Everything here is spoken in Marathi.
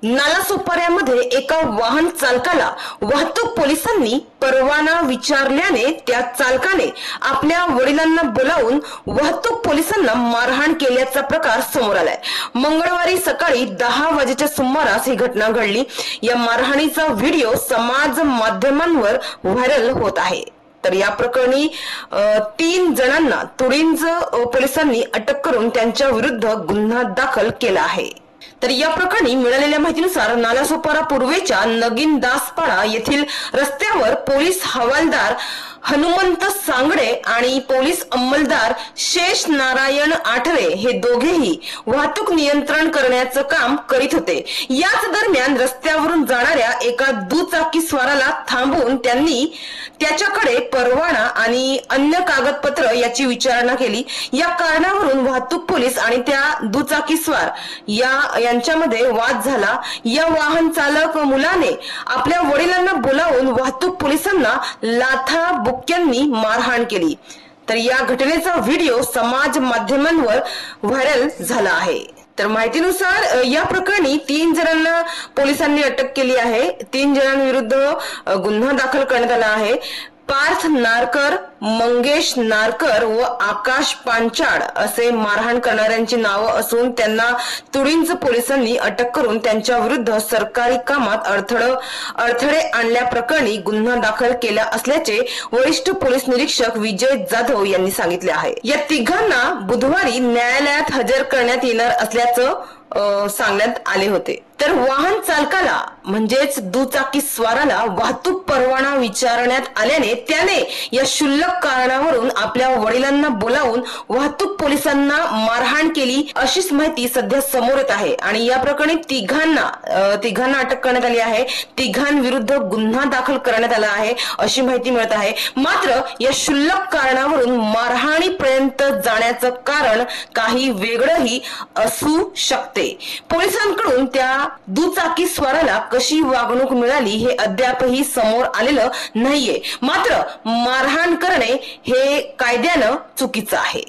नालासोपाऱ्यामध्ये एका वाहन चालकाला वाहतूक पोलिसांनी परवाना विचारल्याने त्या चालकाने आपल्या वडिलांना बोलावून वाहतूक पोलिसांना मारहाण केल्याचा प्रकार समोर आलाय। मंगळवारी सकाळी 10 वाजेच्या सुमारास ही घटना घडली। या मारहाणीचा व्हिडिओ समाज माध्यमांवर व्हायरल होत आहे। तर या प्रकरणी 3 जणांना तुळींज पोलिसांनी अटक करून त्यांच्या विरुद्ध गुन्हा दाखल केला आहे। तर या प्रकरणी मिळालेल्या माहितीनुसार नालासोपारा पूर्वेच्या नगीनदासपाडा येथील रस्त्यावर पोलीस हवालदार हनुमंत सांगडे आणि पोलीस अंमलदार शेष नारायण आठरे हे दोघेही वाहतूक नियंत्रण करण्याचं काम करीत होते। याच दरम्यान रस्त्यावरून जाणाऱ्या एका दुचाकी स्वाराला थांबवून त्यांनी त्याच्याकडे परवाना आणि अन्य कागदपत्र याची विचारणा केली। या कारणावरून वाहतूक पोलीस आणि त्या दुचाकी स्वार यांच्यामध्ये वाद झाला। या वाहन चालक मुलाने आपल्या वडिलांना बोलावून वाहतूक पोलिसांना लाथा बुक्क्यांनी मारहाण केली। तर या घटनेचा व्हिडिओ समाज माध्यमांवर व्हायरल झाला आहे। तर माहितीनुसार या प्रकरणी 3 जणांना पोलिसांनी अटक केली आहे। 3 जणांविरुद्ध गुन्हा दाखल करण्यात आला आहे। पार्थ नारकर, मंगेश नारकर व आकाश पांचाळ असे मारहाण करणाऱ्यांची नावं असून त्यांना तुळींज पोलिसांनी अटक करून त्यांच्या विरुद्ध सरकारी कामात अडथळे आणल्याप्रकरणी गुन्हा दाखल केला असल्याचे वरिष्ठ पोलीस निरीक्षक विजय जाधव यांनी सांगितले आहे। या तिघांना बुधवारी न्यायालयात हजर करण्यात येणार असल्याचं सांगण्यात आले होते। तर वाहन चालकाला म्हणजेच दुचाकी स्वाराला वाहतूक परवाना विचारण्यात आल्याने त्याने या क्षुल्लक कारणावरून आपल्या वडिलांना बोलावून वाहतूक पोलिसांना मारहाण केली अशीच माहिती सध्या समोर येत आहे। आणि या प्रकरणी तिघांना अटक करण्यात आली आहे। तिघांविरुद्ध गुन्हा दाखल करण्यात आला आहे अशी माहिती मिळत आहे। मात्र या क्षुल्लक कारणावरून मारहाणीपर्यंत जाण्याचं कारण काही वेगळंही असू शकते। पोलिसांकडून त्या दुचाकी स्वाराला कशी वागणूक मिळाली हे अद्यापही समोर आलेलं नाहीये। मात्र मारहाण करणे हे कायद्यानं चुकीचं आहे।